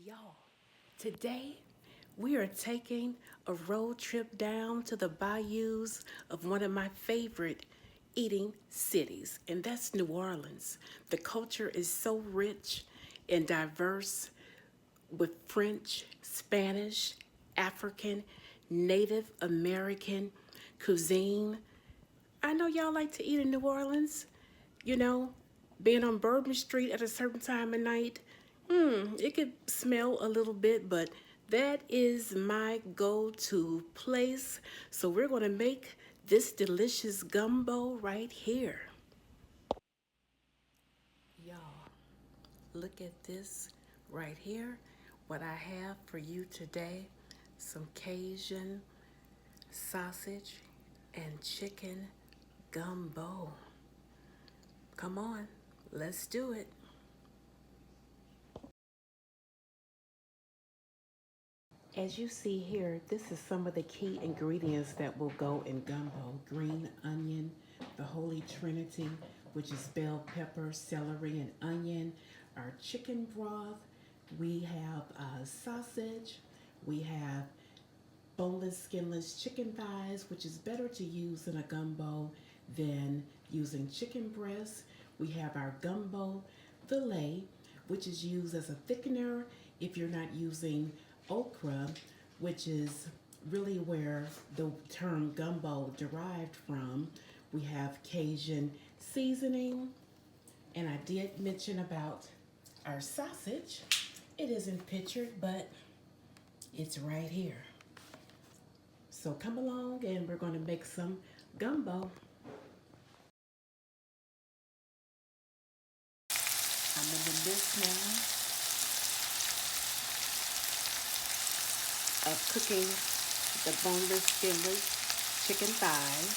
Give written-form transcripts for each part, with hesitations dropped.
Y'all, today we are taking a road trip down to the bayous of one of my favorite eating cities, and that's New Orleans. The culture is so rich and diverse with French, Spanish, African, Native American cuisine. I know y'all like to eat in New Orleans. You know, being on Bourbon Street at a certain time of night, it could smell a little bit, but that is my go-to place. So we're gonna make this delicious gumbo right here. Y'all, look at this right here. What I have for you today, some Cajun sausage and chicken gumbo. Come on, let's do it. As you see here, this is some of the key ingredients that will go in gumbo. Green onion, the Holy Trinity, which is bell pepper, celery, and onion. Our chicken broth. We have sausage. We have boneless, skinless chicken thighs, which is better to use in a gumbo than using chicken breast. We have our gumbo fillet, which is used as a thickener if you're not using okra, which is really where the term gumbo derived from. We have Cajun seasoning, and I did mention about our sausage. It isn't pictured, but it's right here. So come along and we're going to make some gumbo. I'm in the midst now of cooking the boneless, skinless chicken thighs.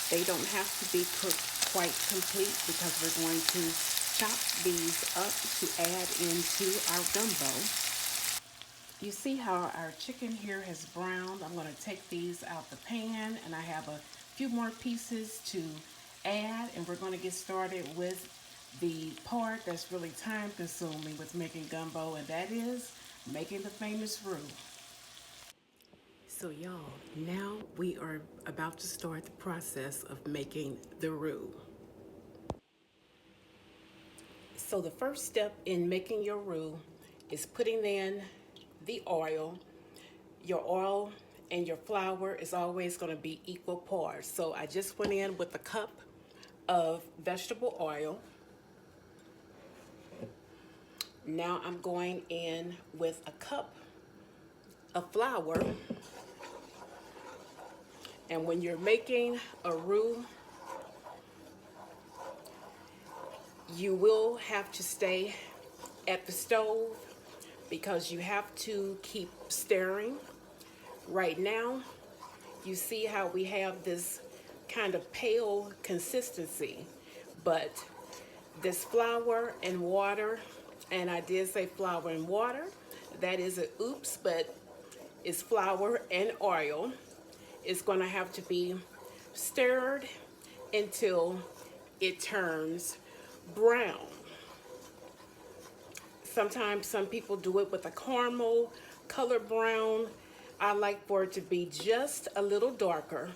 They don't have to be cooked quite complete because we're going to chop these up to add into our gumbo. You see how our chicken here has browned. I'm going to take these out the pan, and I have a few more pieces to add, and we're going to get started with the part that's really time consuming with making gumbo, and that is making the famous roux. So y'all, now we are about to start the process of making the roux. So the first step in making your roux is putting in the oil. Your oil and your flour is always going to be equal parts. So I just went in with a cup of vegetable oil. Now I'm going in with a cup of flour. And when you're making a roux, you will have to stay at the stove because you have to keep stirring. Right now, you see how we have this kind of pale consistency, but this flour and water, and I did say flour and water, that is an oops, but it's flour and oil. It's going to have to be stirred until it turns brown. Sometimes some people do it with a caramel color brown. I like for it to be just a little darker,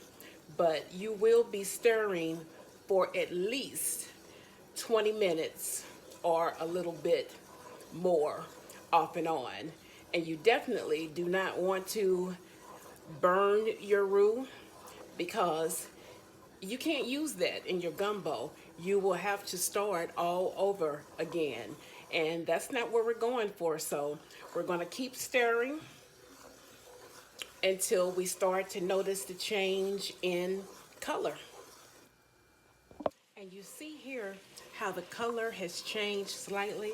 but you will be stirring for at least 20 minutes or a little bit more off and on. And you definitely do not want to burn your roux because you can't use that in your gumbo. You will have to start all over again. And that's not what we're going for. So we're going to keep stirring until we start to notice the change in color. And you see here how the color has changed slightly,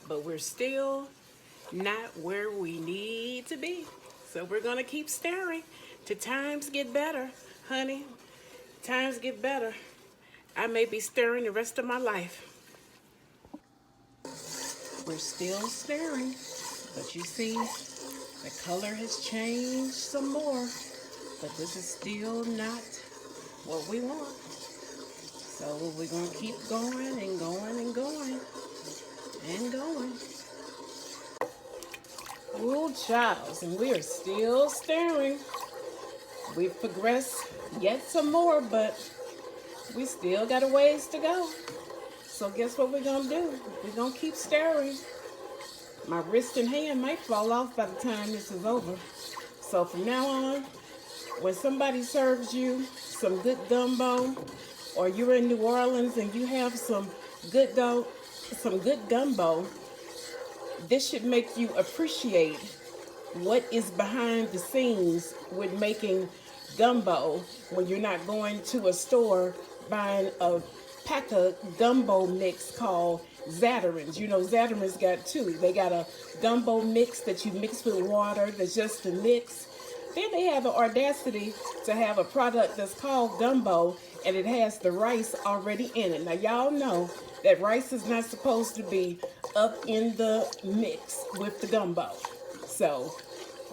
but we're still not where we need to be. So we're going to keep stirring till times get better, honey. Times get better. I may be stirring the rest of my life. We're still stirring, but you see the color has changed some more, but this is still not what we want. So we're going to keep going and going and going and going. Charles, and we are still stirring. We've progressed yet some more, but we still got a ways to go. So guess what we're gonna do? We're gonna keep stirring. My wrist and hand might fall off by the time this is over. So from now on, when somebody serves you some good gumbo, or you're in New Orleans and you have some good gumbo, this should make you appreciate what is behind the scenes with making gumbo when you're not going to a store buying a pack of gumbo mix called Zatarain's. You know, Zatarain's got two. They got a gumbo mix that you mix with water that's just a mix. Then they have the audacity to have a product that's called gumbo and it has the rice already in it. Now y'all know that rice is not supposed to be up in the mix with the gumbo. So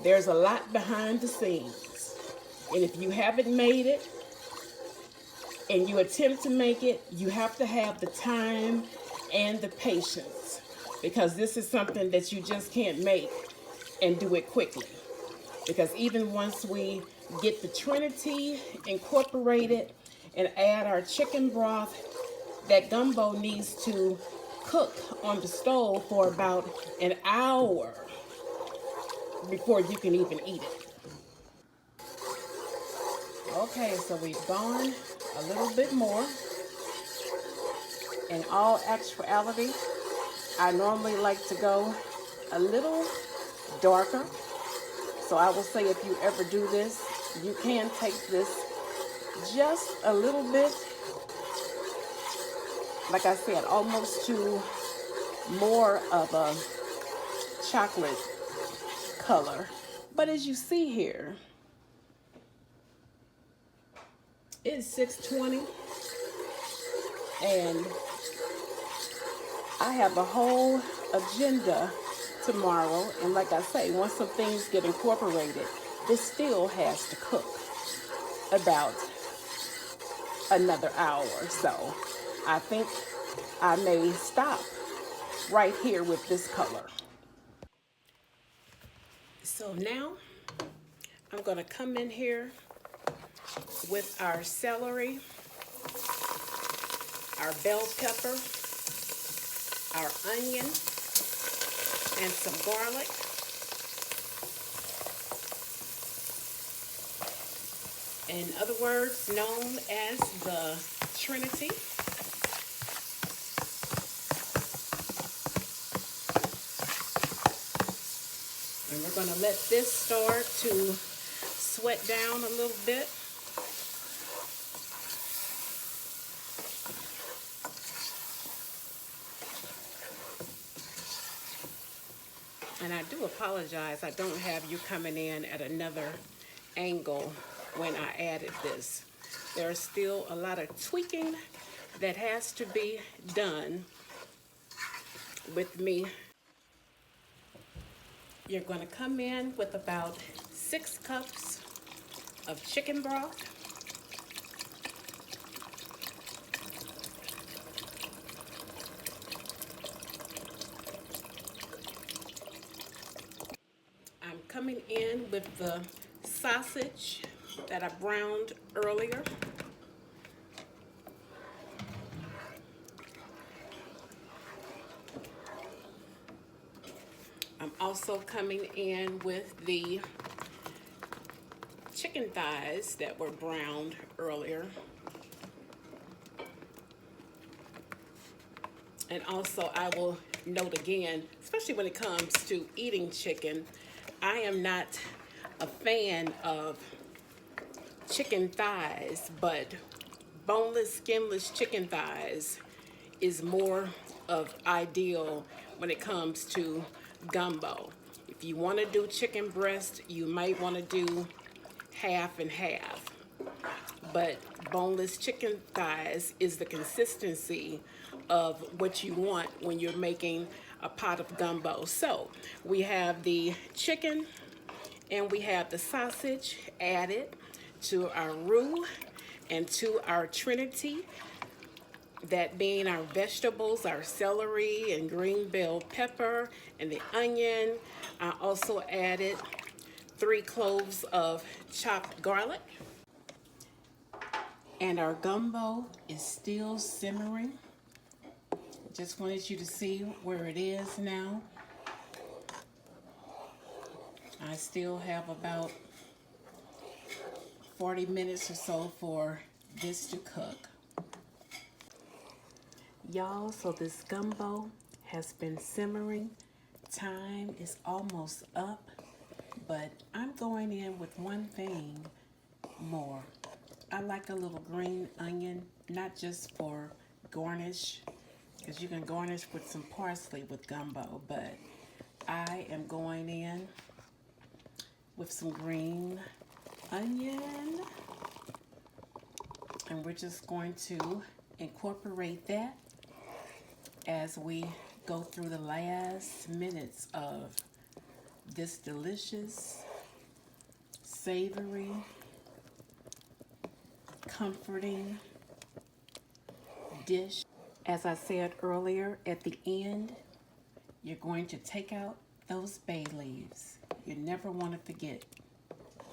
there's a lot behind the scenes. And if you haven't made it and you attempt to make it, you have to have the time and the patience, because this is something that you just can't make and do it quickly. Because even once we get the Trinity incorporated and add our chicken broth, that gumbo needs to cook on the stove for about an hour before you can even eat it. Okay, so we've gone a little bit more. In all actuality, I normally like to go a little darker. So I will say, if you ever do this, you can take this just a little bit, like I said, almost to more of a chocolate color. But as you see here, it's 6:20 and I have a whole agenda tomorrow, and like I say, once some things get incorporated, this still has to cook about another hour. So I think I may stop right here with this color. So now I'm going to come in here with our celery, our bell pepper, our onion, and some garlic. In other words, known as the Trinity. And we're going to let this start to sweat down a little bit. And I do apologize, I don't have you coming in at another angle when I added this. There's still a lot of tweaking that has to be done with me. You're going to come in with about 6 cups of chicken broth. I'm coming in with the sausage that I browned earlier. I'm also coming in with the chicken thighs that were browned earlier. And also I will note again, especially when it comes to eating chicken, I am not a fan of chicken thighs, but boneless, skinless chicken thighs is more of ideal when it comes to gumbo. If you want to do chicken breast, you might want to do half and half. But boneless chicken thighs is the consistency of what you want when you're making a pot of gumbo. So we have the chicken and we have the sausage added to our roux and to our Trinity. That being our vegetables, our celery and green bell pepper and the onion. I also added 3 cloves of chopped garlic. And our gumbo is still simmering. Just wanted you to see where it is now. I still have about 40 minutes or so for this to cook. Y'all, so this gumbo has been simmering. Time is almost up, but I'm going in with one thing more. I like a little green onion, not just for garnish, because you can garnish with some parsley with gumbo, but I am going in with some green onion, and we're just going to incorporate that as we go through the last minutes of this delicious, savory, comforting dish. As I said earlier, at the end, you're going to take out those bay leaves. You never want to forget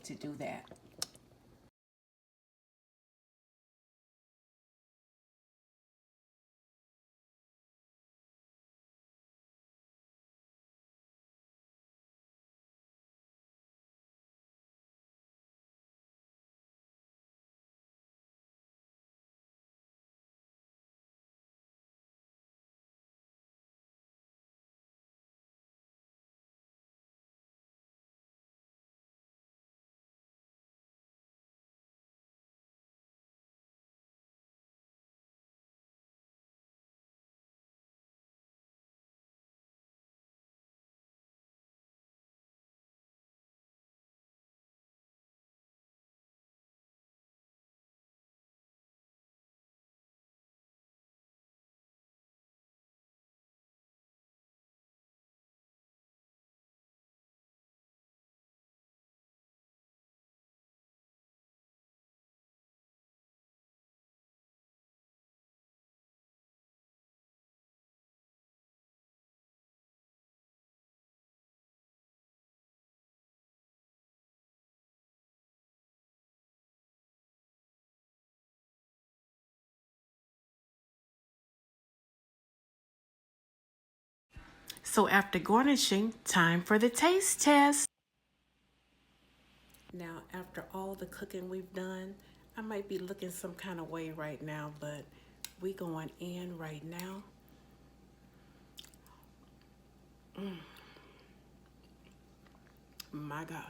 to do that. So after garnishing, time for the taste test. Now, after all the cooking we've done, I might be looking some kind of way right now, but we going in right now. My God.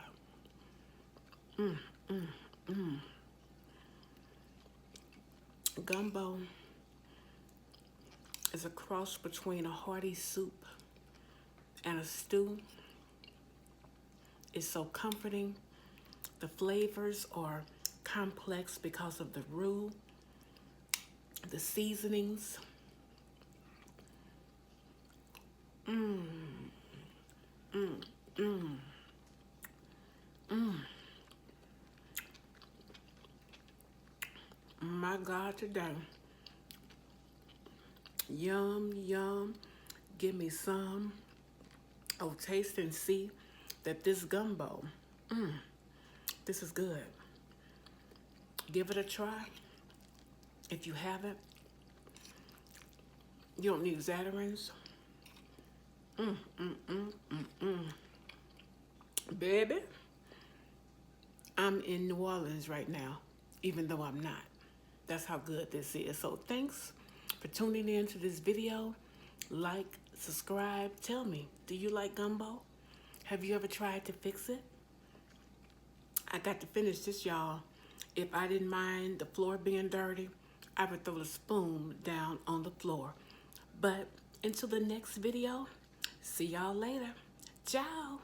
Gumbo is a cross between a hearty soup and a stew. It's so comforting. The flavors are complex because of the roux, the seasonings. My God, today. Yum, yum. Give me some. Oh, taste and see that this gumbo, this is good. Give it a try. If you haven't, you don't need Zatarain's. Baby, I'm in New Orleans right now, even though I'm not. That's how good this is. So thanks for tuning in to this video. Like, subscribe. Tell me, do you like gumbo? Have you ever tried to fix it? I got to finish this, y'all. If I didn't mind the floor being dirty, I would throw the spoon down on the floor. But until the next video, see y'all later. Ciao.